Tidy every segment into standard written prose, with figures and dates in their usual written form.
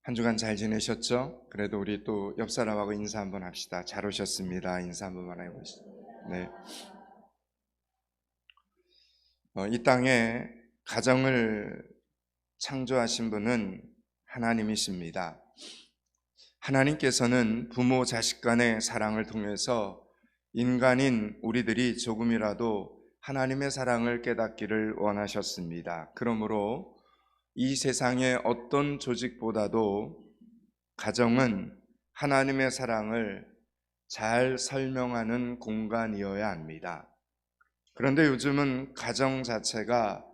한 주간 잘 지내셨죠? 그래도 우리 또 옆 사람하고 인사 한번 합시다. 잘 오셨습니다. 인사 한번만 해보시죠. 네. 이 땅에 가정을 창조하신 분은 하나님이십니다. 하나님께서는 부모 자식 간의 사랑을 통해서 인간인 우리들이 조금이라도 하나님의 사랑을 깨닫기를 원하셨습니다. 그러므로 이 세상의 어떤 조직보다도 가정은 하나님의 사랑을 잘 설명하는 공간이어야 합니다. 그런데 요즘은 가정 자체가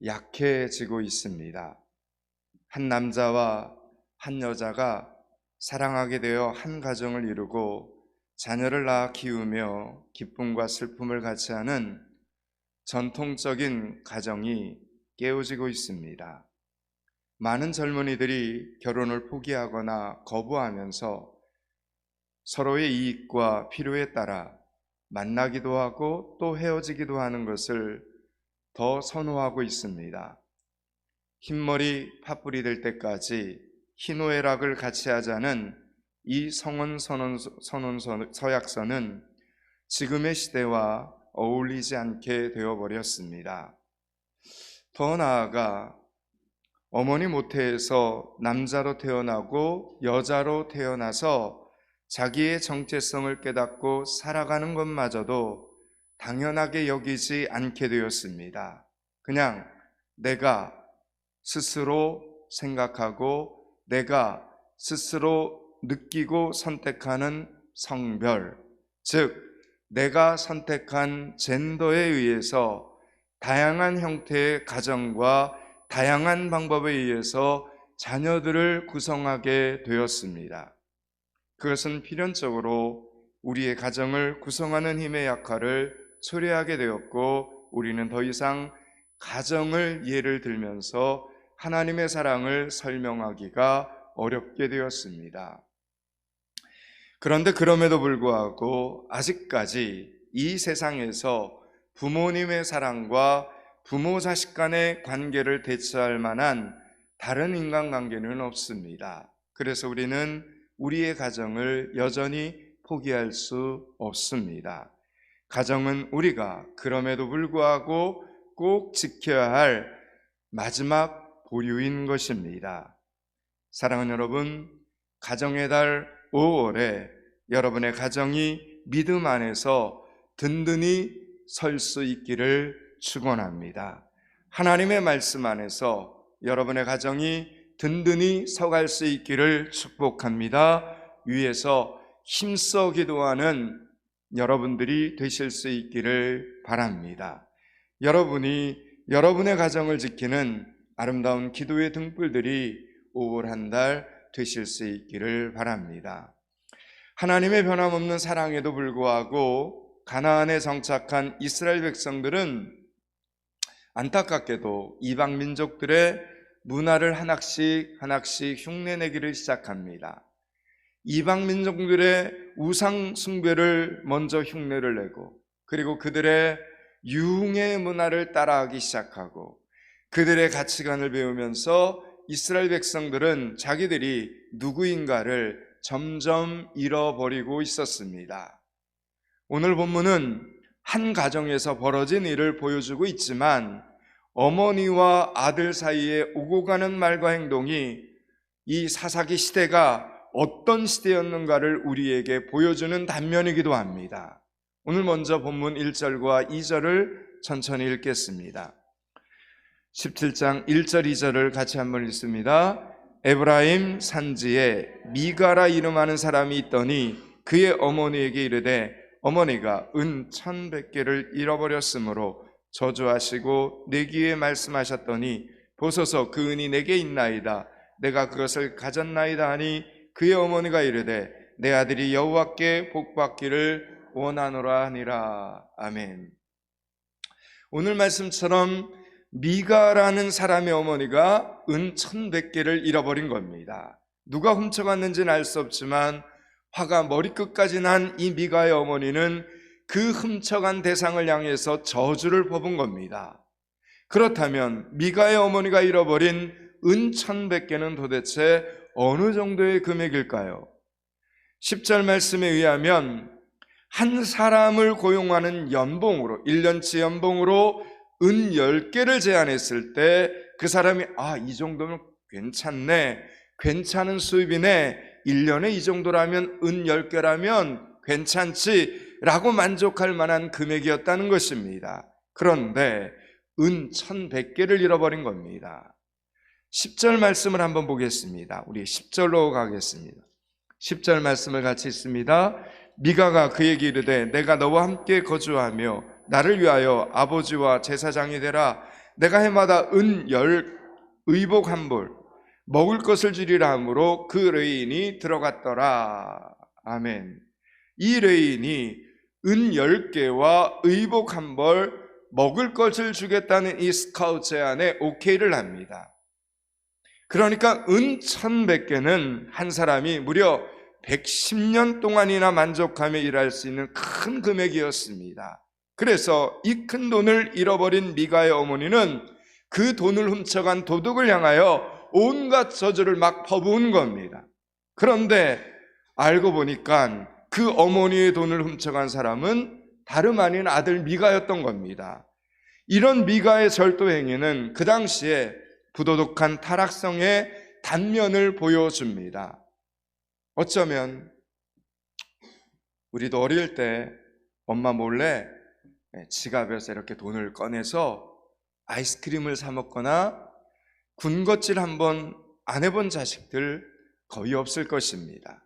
약해지고 있습니다. 한 남자와 한 여자가 사랑하게 되어 한 가정을 이루고 자녀를 낳아 키우며 기쁨과 슬픔을 같이 하는 전통적인 가정이 깨어지고 있습니다. 많은 젊은이들이 결혼을 포기하거나 거부하면서 서로의 이익과 필요에 따라 만나기도 하고 또 헤어지기도 하는 것을 더 선호하고 있습니다. 흰머리 팥불이 될 때까지 희노애락을 같이 하자는 이 서약서는 지금의 시대와 어울리지 않게 되어버렸습니다. 더 나아가 어머니 모태에서 남자로 태어나고 여자로 태어나서 자기의 정체성을 깨닫고 살아가는 것마저도 당연하게 여기지 않게 되었습니다. 그냥 내가 스스로 생각하고 내가 스스로 느끼고 선택하는 성별, 즉 내가 선택한 젠더에 의해서 다양한 형태의 가정과 다양한 방법에 의해서 자녀들을 구성하게 되었습니다. 그것은 필연적으로 우리의 가정을 구성하는 힘의 역할을 초래하게 되었고, 우리는 더 이상 가정을 예를 들면서 하나님의 사랑을 설명하기가 어렵게 되었습니다. 그런데 그럼에도 불구하고 아직까지 이 세상에서 부모님의 사랑과 부모 자식 간의 관계를 대체할 만한 다른 인간관계는 없습니다. 그래서 우리는 우리의 가정을 여전히 포기할 수 없습니다. 가정은 우리가 그럼에도 불구하고 꼭 지켜야 할 마지막 보류인 것입니다. 사랑하는 여러분, 가정의 달 5월에 여러분의 가정이 믿음 안에서 든든히 설 수 있기를 축원합니다. 하나님의 말씀 안에서 여러분의 가정이 든든히 서갈 수 있기를 축복합니다. 위에서 힘써 기도하는 여러분들이 되실 수 있기를 바랍니다. 여러분이 여러분의 가정을 지키는 아름다운 기도의 등불들이 5월 한 달 되실 수 있기를 바랍니다. 하나님의 변함없는 사랑에도 불구하고 가나안에 정착한 이스라엘 백성들은 안타깝게도 이방 민족들의 문화를 하나씩 흉내내기를 시작합니다. 이방 민족들의 우상 숭배를 먼저 흉내를 내고, 그리고 그들의 유흥의 문화를 따라하기 시작하고, 그들의 가치관을 배우면서 이스라엘 백성들은 자기들이 누구인가를 점점 잃어버리고 있었습니다. 오늘 본문은 한 가정에서 벌어진 일을 보여주고 있지만 어머니와 아들 사이에 오고 가는 말과 행동이 이 사사기 시대가 어떤 시대였는가를 우리에게 보여주는 단면이기도 합니다. 오늘 먼저 본문 1절과 2절을 천천히 읽겠습니다. 17장 1절 2절을 같이 한번 읽습니다. 에브라임 산지에 미가라 이름하는 사람이 있더니 그의 어머니에게 이르되 어머니가 은 1,100개를 잃어버렸으므로 저주하시고 내 귀에 말씀하셨더니 보소서 그 은이 내게 있나이다. 내가 그것을 가졌나이다 하니 그의 어머니가 이르되 내 아들이 여호와께 복받기를 원하노라 하니라. 아멘. 오늘 말씀처럼 미가라는 사람의 어머니가 은 1,100개를 잃어버린 겁니다. 누가 훔쳐갔는지는 알 수 없지만 화가 머리끝까지 난 이 미가의 어머니는 그 훔쳐간 대상을 향해서 저주를 퍼본 겁니다. 그렇다면 미가의 어머니가 잃어버린 은 1100개는 도대체 어느 정도의 금액일까요? 10절 말씀에 의하면 한 사람을 고용하는 연봉으로, 1년치 연봉으로 은 10개를 제안했을 때 그 사람이 이 정도면 괜찮네, 괜찮은 수입이네, 1년에 이 정도라면 은 10개라면 괜찮지 라고 만족할 만한 금액이었다는 것입니다. 그런데 은 1100개를 잃어버린 겁니다. 10절 말씀을 한번 보겠습니다. 우리 10절로 가겠습니다. 10절 말씀을 같이 읽습니다. 미가가 그에게 이르되 내가 너와 함께 거주하며 나를 위하여 아버지와 제사장이 되라. 내가 해마다 은 10 의복 한 벌 먹을 것을 주리라 하므로 그 레인이 들어갔더라. 아멘. 이 레인이 은 10개와 의복 한 벌 먹을 것을 주겠다는 이 스카우트 제안에 오케이를 합니다. 그러니까 은 1100개는 한 사람이 무려 110년 동안이나 만족하며 일할 수 있는 큰 금액이었습니다. 그래서 이 큰 돈을 잃어버린 미가의 어머니는 그 돈을 훔쳐간 도둑을 향하여 온갖 저주를 막 퍼부은 겁니다. 그런데 알고 보니까 그 어머니의 돈을 훔쳐간 사람은 다름 아닌 아들 미가였던 겁니다. 이런 미가의 절도 행위는 그 당시에 부도덕한 타락성의 단면을 보여줍니다. 어쩌면 우리도 어릴 때 엄마 몰래 지갑에서 이렇게 돈을 꺼내서 아이스크림을 사 먹거나 군것질 한번 안 해본 자식들 거의 없을 것입니다.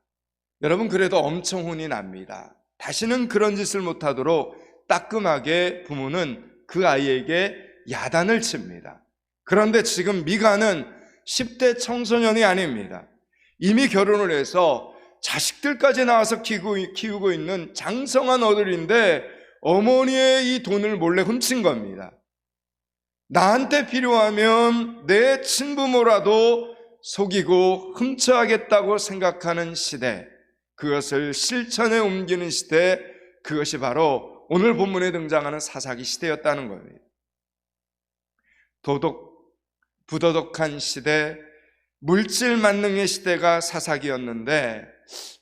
여러분, 그래도 엄청 혼이 납니다. 다시는 그런 짓을 못하도록 따끔하게 부모는 그 아이에게 야단을 칩니다. 그런데 지금 미가는 10대 청소년이 아닙니다. 이미 결혼을 해서 자식들까지 나와서 키우고 있는 장성한 어들인데 어머니의 이 돈을 몰래 훔친 겁니다. 나한테 필요하면 내 친부모라도 속이고 훔쳐야겠다고 생각하는 시대, 그것을 실천에 옮기는 시대, 그것이 바로 오늘 본문에 등장하는 사사기 시대였다는 겁니다. 부도덕한 시대, 물질 만능의 시대가 사사기였는데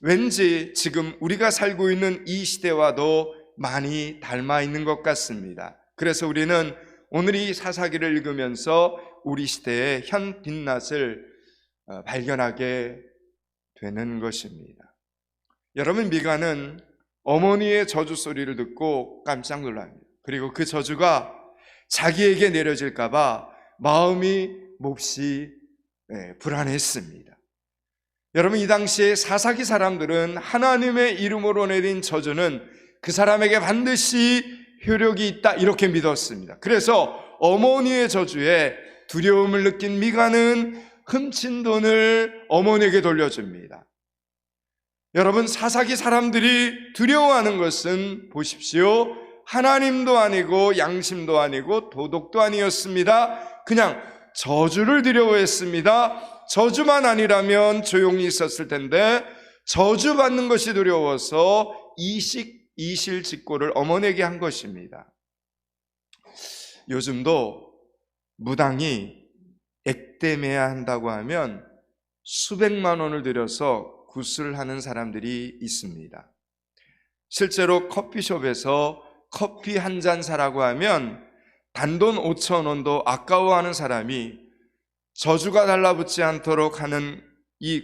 왠지 지금 우리가 살고 있는 이 시대와도 많이 닮아 있는 것 같습니다. 그래서 우리는 오늘 이 사사기를 읽으면서 우리 시대의 현 빛낯을 발견하게 되는 것입니다. 여러분, 미가는 어머니의 저주 소리를 듣고 깜짝 놀랍니다. 그리고 그 저주가 자기에게 내려질까 봐 마음이 몹시 불안했습니다. 여러분, 이 당시에 사사기 사람들은 하나님의 이름으로 내린 저주는 그 사람에게 반드시 효력이 있다, 이렇게 믿었습니다. 그래서 어머니의 저주에 두려움을 느낀 미가는 훔친 돈을 어머니에게 돌려줍니다. 여러분, 사사기 사람들이 두려워하는 것은 보십시오, 하나님도 아니고 양심도 아니고 도덕도 아니었습니다. 그냥 저주를 두려워했습니다. 저주만 아니라면 조용히 있었을 텐데 저주받는 것이 두려워서 이실직고를 어머니에게 한 것입니다. 요즘도 무당이 액땜해야 한다고 하면 수백만 원을 들여서 굿을 하는 사람들이 있습니다. 실제로 커피숍에서 커피 한 잔 사라고 하면 단돈 5,000원도 아까워하는 사람이 저주가 달라붙지 않도록 하는 이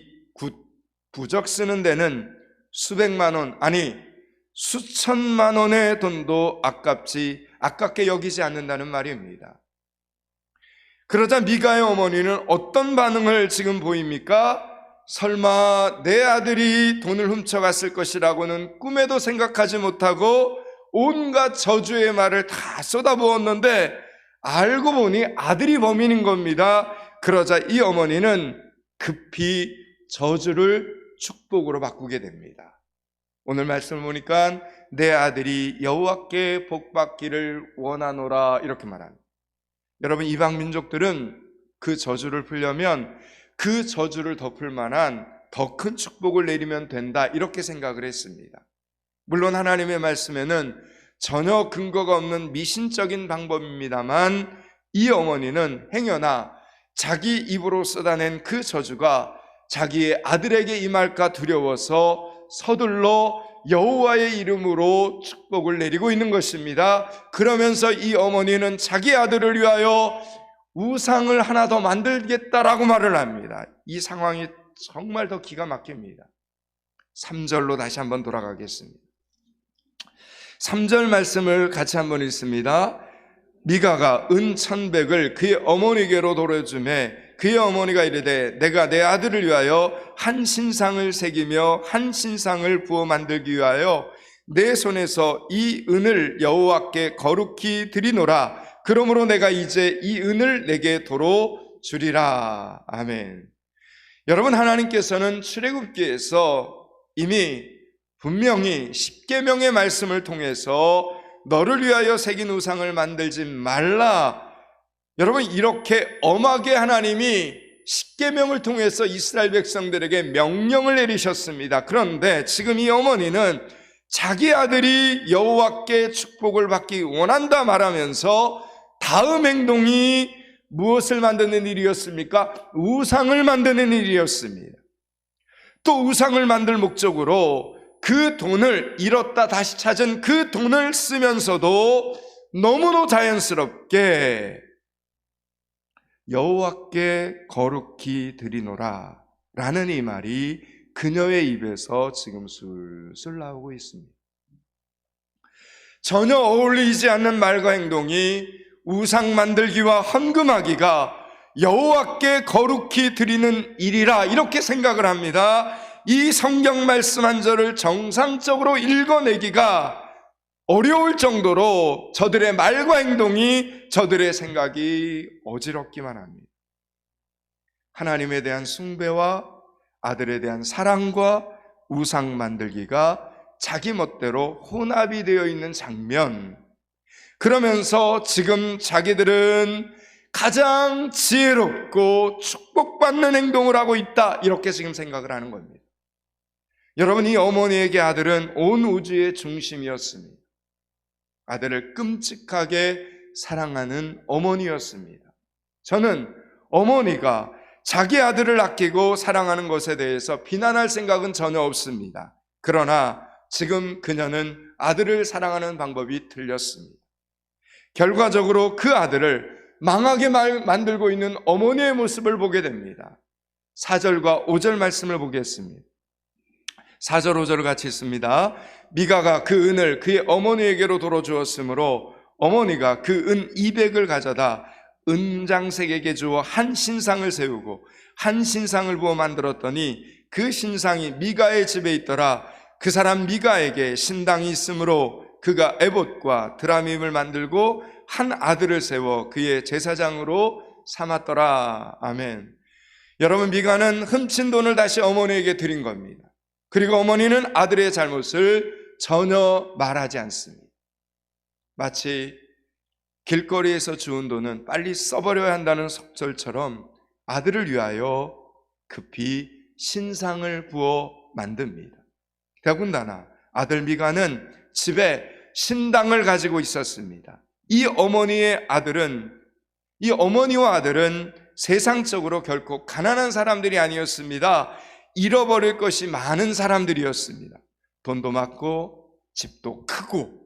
부적 쓰는 데는 수백만 원, 아니 수천만 원의 돈도 아깝게 여기지 않는다는 말입니다. 그러자 미가의 어머니는 어떤 반응을 지금 보입니까? 설마 내 아들이 돈을 훔쳐갔을 것이라고는 꿈에도 생각하지 못하고 온갖 저주의 말을 다 쏟아부었는데 알고 보니 아들이 범인인 겁니다. 그러자 이 어머니는 급히 저주를 축복으로 바꾸게 됩니다. 오늘 말씀을 보니까 내 아들이 여호와께 복받기를 원하노라, 이렇게 말합니다. 여러분, 이방 민족들은 그 저주를 풀려면 그 저주를 덮을 만한 더 큰 축복을 내리면 된다, 이렇게 생각을 했습니다. 물론 하나님의 말씀에는 전혀 근거가 없는 미신적인 방법입니다만 이 어머니는 행여나 자기 입으로 쏟아낸 그 저주가 자기의 아들에게 임할까 두려워서 서둘러 여호와의 이름으로 축복을 내리고 있는 것입니다. 그러면서 이 어머니는 자기 아들을 위하여 우상을 하나 더 만들겠다라고 말을 합니다. 이 상황이 정말 더 기가 막힙니다. 3절로 다시 한번 돌아가겠습니다. 3절 말씀을 같이 한번 읽습니다. 미가가 은 1,100을 그의 어머니께로 돌려주매 그의 어머니가 이르되 내가 내 아들을 위하여 한 신상을 새기며 한 신상을 부어 만들기 위하여 내 손에서 이 은을 여호와께 거룩히 드리노라. 그러므로 내가 이제 이 은을 내게 도로 주리라. 아멘. 여러분, 하나님께서는 출애굽기에서 이미 분명히 십계명의 말씀을 통해서 너를 위하여 새긴 우상을 만들지 말라. 여러분, 이렇게 엄하게 하나님이 십계명을 통해서 이스라엘 백성들에게 명령을 내리셨습니다. 그런데 지금 이 어머니는 자기 아들이 여호와께 축복을 받기 원한다 말하면서 다음 행동이 무엇을 만드는 일이었습니까? 우상을 만드는 일이었습니다. 또 우상을 만들 목적으로 그 돈을 잃었다 다시 찾은 그 돈을 쓰면서도 너무도 자연스럽게 여호와께 거룩히 드리노라 라는 이 말이 그녀의 입에서 지금 술술 나오고 있습니다. 전혀 어울리지 않는 말과 행동이 우상 만들기와 헌금하기가 여호와께 거룩히 드리는 일이라 이렇게 생각을 합니다. 이 성경 말씀 한 절을 정상적으로 읽어내기가 어려울 정도로 저들의 말과 행동이, 저들의 생각이 어지럽기만 합니다. 하나님에 대한 숭배와 아들에 대한 사랑과 우상 만들기가 자기 멋대로 혼합이 되어 있는 장면, 그러면서 지금 자기들은 가장 지혜롭고 축복받는 행동을 하고 있다, 이렇게 지금 생각을 하는 겁니다. 여러분, 이 어머니에게 아들은 온 우주의 중심이었습니다. 아들을 끔찍하게 사랑하는 어머니였습니다. 저는 어머니가 자기 아들을 아끼고 사랑하는 것에 대해서 비난할 생각은 전혀 없습니다. 그러나 지금 그녀는 아들을 사랑하는 방법이 틀렸습니다. 결과적으로 그 아들을 망하게 만들고 있는 어머니의 모습을 보게 됩니다. 4절과 5절 말씀을 보겠습니다. 4절 5절을 같이 읽습니다. 미가가 그 은을 그의 어머니에게로 돌어주었으므로 어머니가 그 은 200을 가져다 은장색에게 주어 한 신상을 세우고 한 신상을 부어 만들었더니 그 신상이 미가의 집에 있더라. 그 사람 미가에게 신당이 있으므로 그가 에봇과 드라밈을 만들고 한 아들을 세워 그의 제사장으로 삼았더라. 아멘. 여러분, 미가는 훔친 돈을 다시 어머니에게 드린 겁니다. 그리고 어머니는 아들의 잘못을 전혀 말하지 않습니다. 마치 길거리에서 주운 돈은 빨리 써버려야 한다는 속설처럼 아들을 위하여 급히 신상을 부어 만듭니다. 더군다나 아들 미가는 집에 신당을 가지고 있었습니다. 이 어머니와 아들은 세상적으로 결코 가난한 사람들이 아니었습니다. 잃어버릴 것이 많은 사람들이었습니다. 돈도 많고 집도 크고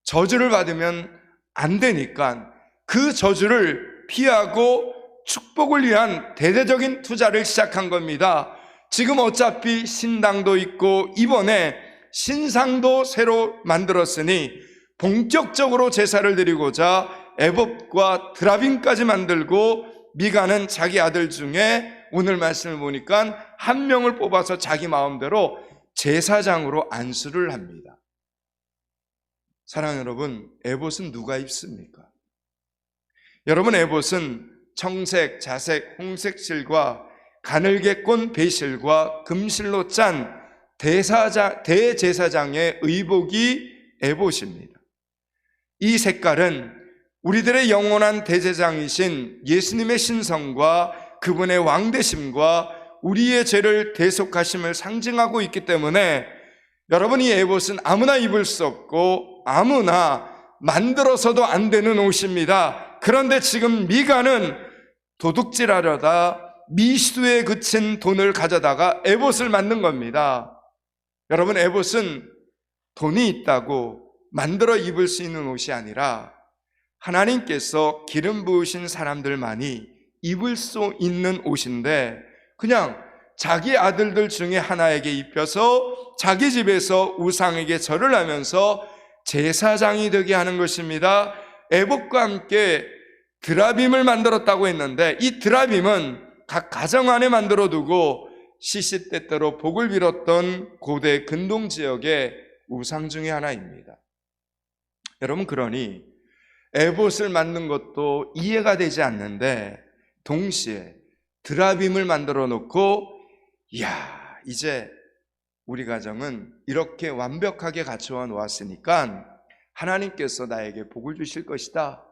저주를 받으면 안 되니까 그 저주를 피하고 축복을 위한 대대적인 투자를 시작한 겁니다. 지금 어차피 신당도 있고 이번에 신상도 새로 만들었으니 본격적으로 제사를 드리고자 에봇과 드라빔까지 만들고 미가는 자기 아들 중에 오늘 말씀을 보니까 한 명을 뽑아서 자기 마음대로 제사장으로 안수를 합니다. 사랑하는 여러분, 에봇은 누가 입습니까? 여러분, 에봇은 청색, 자색, 홍색 실과 가늘게 꼰 배실과 금실로 짠 대제사장의 의복이 에봇입니다. 이 색깔은 우리들의 영원한 대제사장이신 예수님의 신성과 그분의 왕되심과 우리의 죄를 대속하심을 상징하고 있기 때문에 여러분, 이 에봇은 아무나 입을 수 없고 아무나 만들어서도 안 되는 옷입니다. 그런데 지금 미가는 도둑질하려다 미수에 그친 돈을 가져다가 에봇을 만든 겁니다. 여러분, 에봇은 돈이 있다고 만들어 입을 수 있는 옷이 아니라 하나님께서 기름 부으신 사람들만이 입을 수 있는 옷인데, 그냥 자기 아들들 중에 하나에게 입혀서 자기 집에서 우상에게 절을 하면서 제사장이 되게 하는 것입니다. 에봇과 함께 드라빔을 만들었다고 했는데, 이 드라빔은 각 가정 안에 만들어 두고 시시때때로 복을 빌었던 고대 근동 지역의 우상 중에 하나입니다. 여러분, 그러니 에봇을 만든 것도 이해가 되지 않는데, 동시에 드라빔을 만들어 놓고, 이야, 이제 우리 가정은 이렇게 완벽하게 갖추어 놓았으니까 하나님께서 나에게 복을 주실 것이다.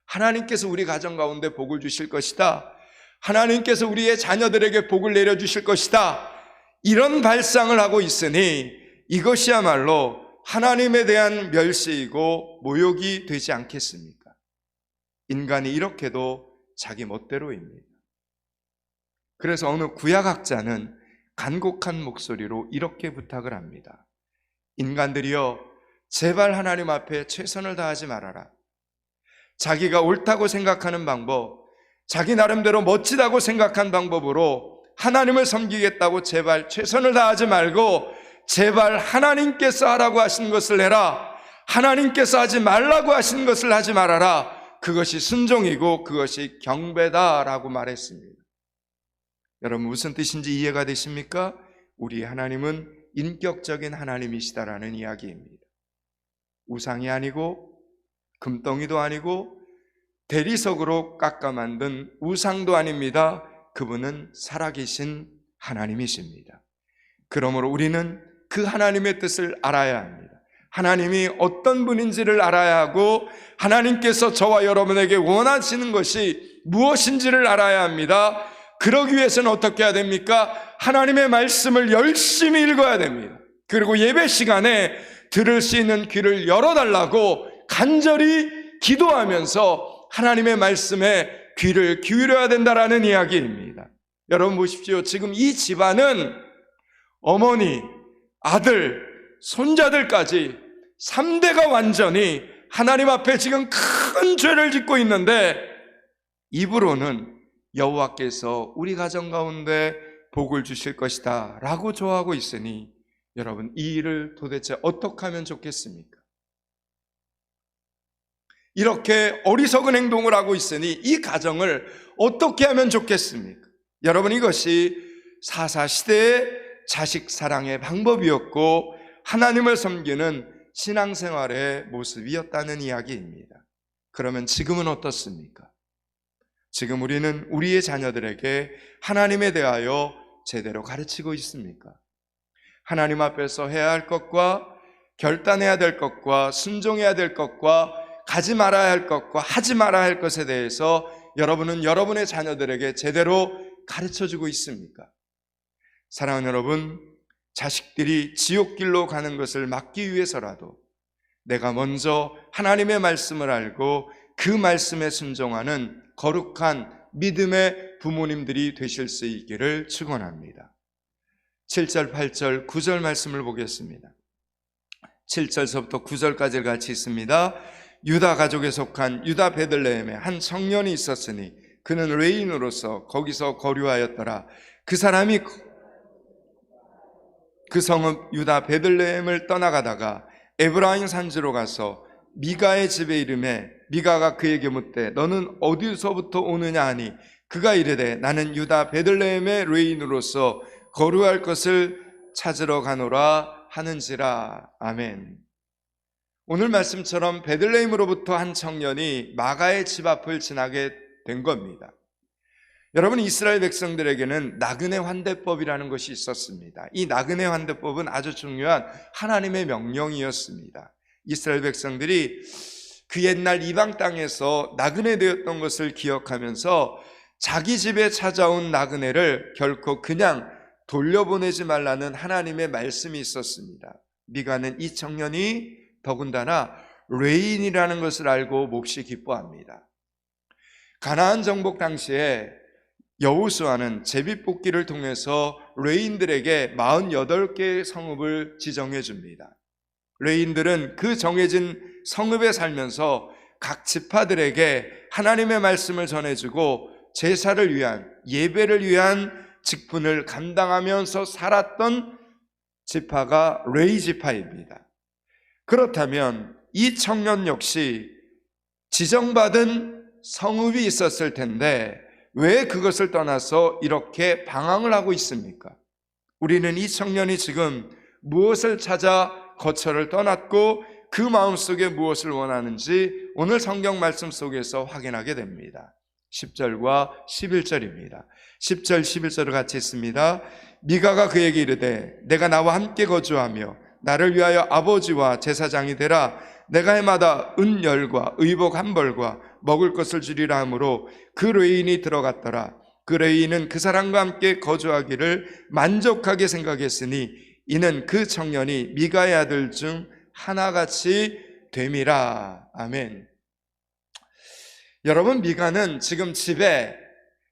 하나님께서 우리 가정 가운데 복을 주실 것이다. 하나님께서 우리의 자녀들에게 복을 내려주실 것이다. 이런 발상을 하고 있으니 이것이야말로 하나님에 대한 멸시이고 모욕이 되지 않겠습니까? 인간이 이렇게도 자기 멋대로입니다. 그래서 어느 구약학자는 간곡한 목소리로 이렇게 부탁을 합니다. 인간들이여, 제발 하나님 앞에 최선을 다하지 말아라. 자기가 옳다고 생각하는 방법, 자기 나름대로 멋지다고 생각한 방법으로 하나님을 섬기겠다고 제발 최선을 다하지 말고, 제발 하나님께서 하라고 하신 것을 해라. 하나님께서 하지 말라고 하신 것을 하지 말아라. 그것이 순종이고 그것이 경배다라고 말했습니다. 여러분, 무슨 뜻인지 이해가 되십니까? 우리 하나님은 인격적인 하나님이시다라는 이야기입니다. 우상이 아니고 금덩이도 아니고 대리석으로 깎아 만든 우상도 아닙니다. 그분은 살아계신 하나님이십니다. 그러므로 우리는 그 하나님의 뜻을 알아야 합니다. 하나님이 어떤 분인지를 알아야 하고, 하나님께서 저와 여러분에게 원하시는 것이 무엇인지를 알아야 합니다. 그러기 위해서는 어떻게 해야 됩니까? 하나님의 말씀을 열심히 읽어야 됩니다. 그리고 예배 시간에 들을 수 있는 귀를 열어달라고 간절히 기도하면서 하나님의 말씀에 귀를 기울여야 된다라는 이야기입니다. 여러분 보십시오. 지금 이 집안은 어머니, 아들, 손자들까지 3대가 완전히 하나님 앞에 지금 큰 죄를 짓고 있는데, 입으로는 여호와께서 우리 가정 가운데 복을 주실 것이다 라고 좋아하고 있으니, 여러분, 이 일을 도대체 어떻게 하면 좋겠습니까? 이렇게 어리석은 행동을 하고 있으니 이 가정을 어떻게 하면 좋겠습니까? 여러분, 이것이 사사시대의 자식 사랑의 방법이었고 하나님을 섬기는 신앙생활의 모습이었다는 이야기입니다. 그러면 지금은 어떻습니까? 지금 우리는 우리의 자녀들에게 하나님에 대하여 제대로 가르치고 있습니까? 하나님 앞에서 해야 할 것과 결단해야 될 것과 순종해야 될 것과 가지 말아야 할 것과 하지 말아야 할 것에 대해서 여러분은 여러분의 자녀들에게 제대로 가르쳐주고 있습니까? 사랑하는 여러분, 자식들이 지옥길로 가는 것을 막기 위해서라도 내가 먼저 하나님의 말씀을 알고 그 말씀에 순종하는 거룩한 믿음의 부모님들이 되실 수 있기를 축원합니다. 7절, 8절, 9절 말씀을 보겠습니다. 7절서부터 9절까지를 같이 있습니다. 유다 가족에 속한 유다 베들레헴에 한 청년이 있었으니 그는 레인으로서 거기서 거류하였더라. 그 사람이 그 성읍 유다 베들레헴을 떠나가다가 에브라임 산지로 가서 미가의 집에 이르매 미가가 그에게 묻되 너는 어디서부터 오느냐 하니 그가 이르되 나는 유다 베들레헴의 레인으로서 거류할 것을 찾으러 가노라 하는지라. 아멘. 오늘 말씀처럼 베들레헴으로부터 한 청년이 마가의 집 앞을 지나게 된 겁니다. 여러분, 이스라엘 백성들에게는 나그네 환대법이라는 것이 있었습니다. 이 나그네 환대법은 아주 중요한 하나님의 명령이었습니다. 이스라엘 백성들이 그 옛날 이방 땅에서 나그네 되었던 것을 기억하면서 자기 집에 찾아온 나그네를 결코 그냥 돌려보내지 말라는 하나님의 말씀이 있었습니다. 미가는 이 청년이 더군다나 레인이라는 것을 알고 몹시 기뻐합니다. 가나안 정복 당시에 여호수아는 제비뽑기를 통해서 레인들에게 48개의 성읍을 지정해 줍니다. 레인들은 그 정해진 성읍에 살면서 각 지파들에게 하나님의 말씀을 전해주고 제사를 위한, 예배를 위한 직분을 감당하면서 살았던 지파가 레위 지파입니다. 그렇다면 이 청년 역시 지정받은 성읍이 있었을 텐데 왜 그것을 떠나서 이렇게 방황을 하고 있습니까? 우리는 이 청년이 지금 무엇을 찾아 거처를 떠났고 그 마음속에 무엇을 원하는지 오늘 성경 말씀 속에서 확인하게 됩니다. 10절과 11절입니다. 10절 11절을 같이 읽습니다. 미가가 그에게 이르되 내가 나와 함께 거주하며 나를 위하여 아버지와 제사장이 되라. 내가 해마다 은열과 의복 한 벌과 먹을 것을 주리라 하므로 그 레인이 들어갔더라. 그 레인은 그 사람과 함께 거주하기를 만족하게 생각했으니 이는 그 청년이 미가의 아들 중 하나같이 됨이라. 아멘. 여러분, 미가는 지금 집에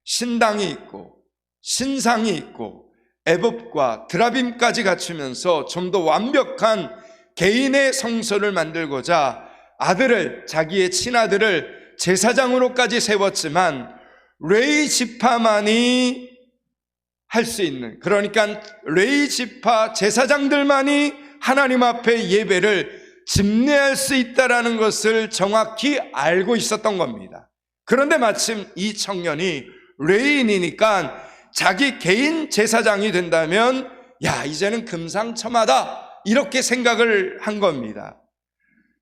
신당이 있고 신상이 있고 애법과 드라빔까지 갖추면서 좀 더 완벽한 개인의 성소를 만들고자 아들을, 자기의 친아들을 제사장으로까지 세웠지만 레위 지파만이 할 수 있는, 그러니까 레위 지파 제사장들만이 하나님 앞에 예배를 집례할 수 있다는 것을 정확히 알고 있었던 겁니다. 그런데 마침 이 청년이 레위인이니까 자기 개인 제사장이 된다면 야, 이제는 금상첨화다, 이렇게 생각을 한 겁니다.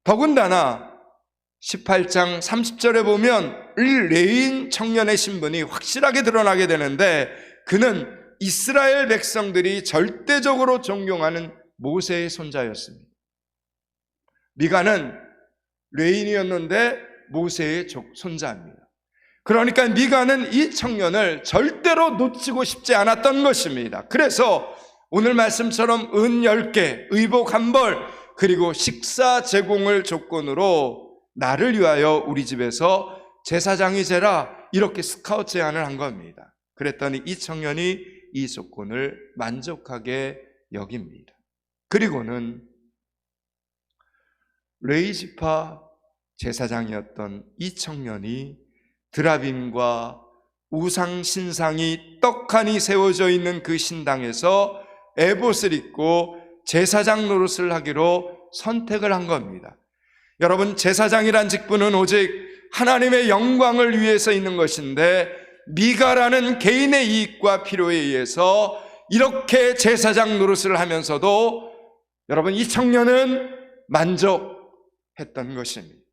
더군다나 18장 30절에 보면 이 레위인 청년의 신분이 확실하게 드러나게 되는데 그는 이스라엘 백성들이 절대적으로 존경하는 모세의 손자였습니다. 미가는 레위인이었는데 모세의 손자입니다. 그러니까 미가는 이 청년을 절대로 놓치고 싶지 않았던 것입니다. 그래서 오늘 말씀처럼 은 10개, 의복 한 벌, 그리고 식사 제공을 조건으로 나를 위하여 우리 집에서 제사장이 되라, 이렇게 스카우트 제안을 한 겁니다. 그랬더니 이 청년이 이 조건을 만족하게 여깁니다. 그리고는 레위 지파 제사장이었던 이 청년이 드라빔과 우상 신상이 떡하니 세워져 있는 그 신당에서 에봇을 입고 제사장 노릇을 하기로 선택을 한 겁니다. 여러분, 제사장이란 직분은 오직 하나님의 영광을 위해서 있는 것인데 미가라는 개인의 이익과 필요에 의해서 이렇게 제사장 노릇을 하면서도 여러분, 이 청년은 만족했던 것입니다.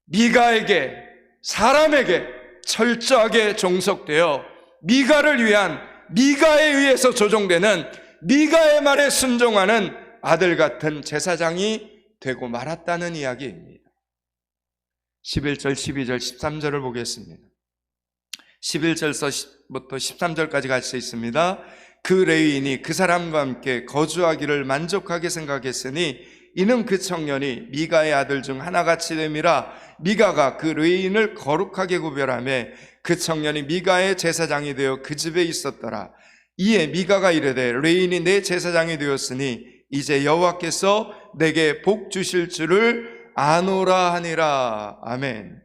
미가에게, 사람에게 철저하게 종속되어 미가를 위한, 미가에 의해서 조종되는, 미가의 말에 순종하는 아들 같은 제사장이 되고 말았다는 이야기입니다. 11절, 12절, 13절을 보겠습니다. 11절부터 13절까지 같이 있습니다. 그 레위인이 그 사람과 함께 거주하기를 만족하게 생각했으니 이는 그 청년이 미가의 아들 중 하나같이 됨이라. 미가가 그 레위인을 거룩하게 구별하며 그 청년이 미가의 제사장이 되어 그 집에 있었더라. 이에 미가가 이르되 레위인이 내 제사장이 되었으니 이제 여호와께서 내게 복 주실 줄을 아노라 하니라. 아멘.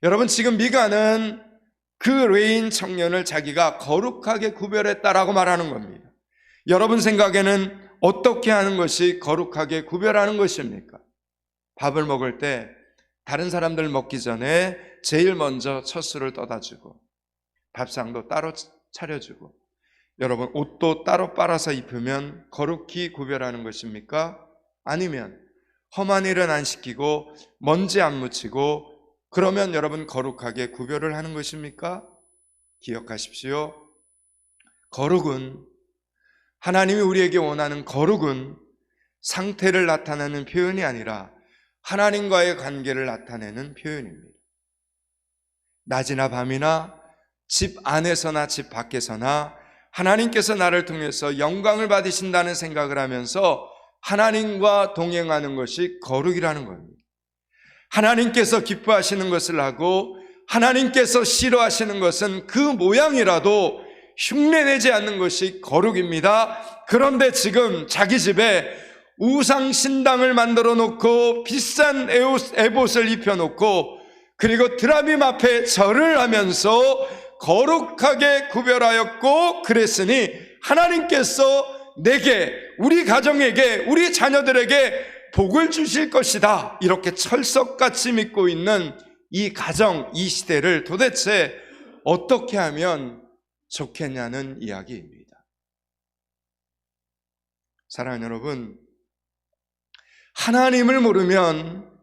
여러분, 지금 미가는 그 레위인 청년을 자기가 거룩하게 구별했다라고 말하는 겁니다. 여러분 생각에는 어떻게 하는 것이 거룩하게 구별하는 것입니까? 밥을 먹을 때 다른 사람들 먹기 전에 제일 먼저 첫 술을 떠다 주고 밥상도 따로 차려주고 여러분 옷도 따로 빨아서 입으면 거룩히 구별하는 것입니까? 아니면 험한 일은 안 시키고 먼지 안 묻히고 그러면 여러분 거룩하게 구별을 하는 것입니까? 기억하십시오. 거룩은, 하나님이 우리에게 원하는 거룩은 상태를 나타내는 표현이 아니라 하나님과의 관계를 나타내는 표현입니다. 낮이나 밤이나 집 안에서나 집 밖에서나 하나님께서 나를 통해서 영광을 받으신다는 생각을 하면서 하나님과 동행하는 것이 거룩이라는 겁니다. 하나님께서 기뻐하시는 것을 하고 하나님께서 싫어하시는 것은 그 모양이라도 흉내내지 않는 것이 거룩입니다. 그런데 지금 자기 집에 우상 신당을 만들어 놓고 비싼 에봇을 입혀 놓고 그리고 드라빔 앞에 절을 하면서 거룩하게 구별하였고 그랬으니 하나님께서 내게, 우리 가정에게, 우리 자녀들에게 복을 주실 것이다, 이렇게 철석같이 믿고 있는 이 가정, 이 시대를 도대체 어떻게 하면 좋겠냐는 이야기입니다. 사랑하는 여러분, 하나님을 모르면,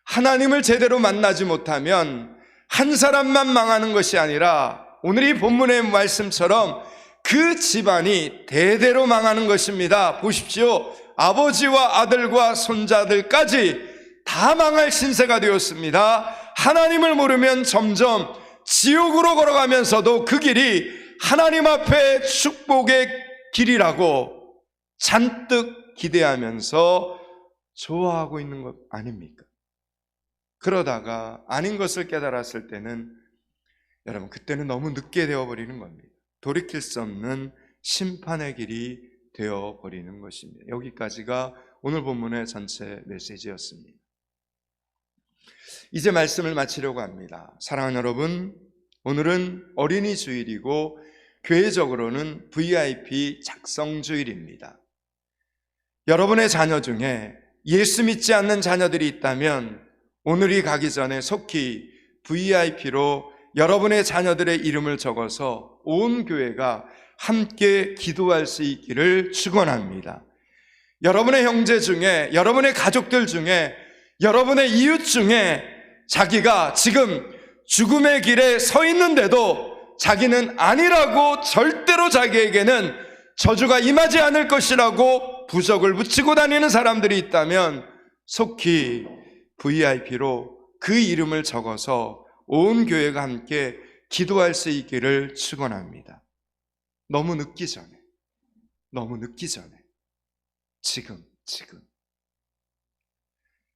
하나님을 제대로 만나지 못하면 한 사람만 망하는 것이 아니라 오늘 이 본문의 말씀처럼 그 집안이 대대로 망하는 것입니다. 보십시오. 아버지와 아들과 손자들까지 다 망할 신세가 되었습니다. 하나님을 모르면 점점 지옥으로 걸어가면서도 그 길이 하나님 앞에 축복의 길이라고 잔뜩 기대하면서 좋아하고 있는 것 아닙니까? 그러다가 아닌 것을 깨달았을 때는 여러분, 그때는 너무 늦게 되어버리는 겁니다. 돌이킬 수 없는 심판의 길이 되어버리는 것입니다. 여기까지가 오늘 본문의 전체 메시지였습니다. 이제 말씀을 마치려고 합니다. 사랑하는 여러분, 오늘은 어린이 주일이고 교회적으로는 VIP 작성 주일입니다. 여러분의 자녀 중에 예수 믿지 않는 자녀들이 있다면 오늘이 가기 전에 속히 VIP로 여러분의 자녀들의 이름을 적어서 온 교회가 함께 기도할 수 있기를 축원합니다. 여러분의 형제 중에, 여러분의 가족들 중에, 여러분의 이웃 중에 자기가 지금 죽음의 길에 서 있는데도 자기는 아니라고, 절대로 자기에게는 저주가 임하지 않을 것이라고 부적을 붙이고 다니는 사람들이 있다면 속히 VIP로 그 이름을 적어서 온 교회가 함께 기도할 수 있기를 축원합니다. 너무 늦기 전에, 지금.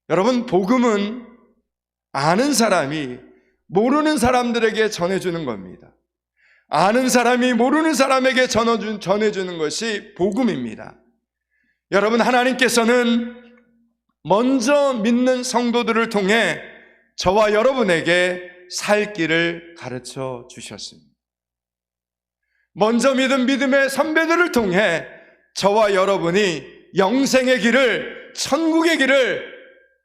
여러분, 복음은 아는 사람이 모르는 사람들에게 전해주는 겁니다. 아는 사람이 모르는 사람에게 전해주는 것이 복음입니다. 여러분, 하나님께서는 먼저 믿는 성도들을 통해 저와 여러분에게 살 길을 가르쳐 주셨습니다. 먼저 믿은 믿음의 선배들을 통해 저와 여러분이 영생의 길을, 천국의 길을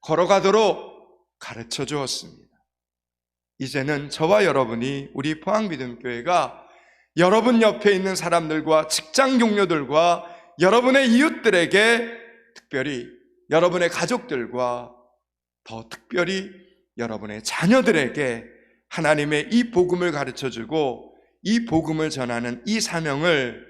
걸어가도록 가르쳐 주었습니다. 이제는 저와 여러분이, 우리 포항믿음교회가 여러분 옆에 있는 사람들과 직장 동료들과 여러분의 이웃들에게, 특별히 여러분의 가족들과 더 특별히 여러분의 자녀들에게 하나님의 이 복음을 가르쳐주고 이 복음을 전하는 이 사명을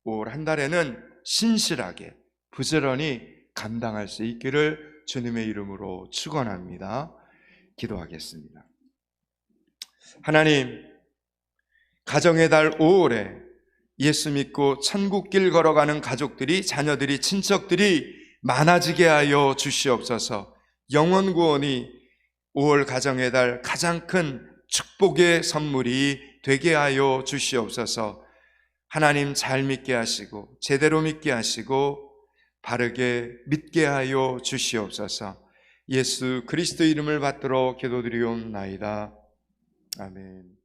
올 한 달에는 신실하게 부지런히 감당할 수 있기를 주님의 이름으로 축원합니다. 기도하겠습니다. 하나님, 가정의 달 5월에 예수 믿고 천국길 걸어가는 가족들이, 자녀들이, 친척들이 많아지게 하여 주시옵소서. 영원 구원이 5월 가정의 달 가장 큰 축복의 선물이 되게 하여 주시옵소서. 하나님 잘 믿게 하시고 제대로 믿게 하시고 바르게 믿게 하여 주시옵소서. 예수 그리스도 이름을 받들어 기도드리옵나이다. 아멘.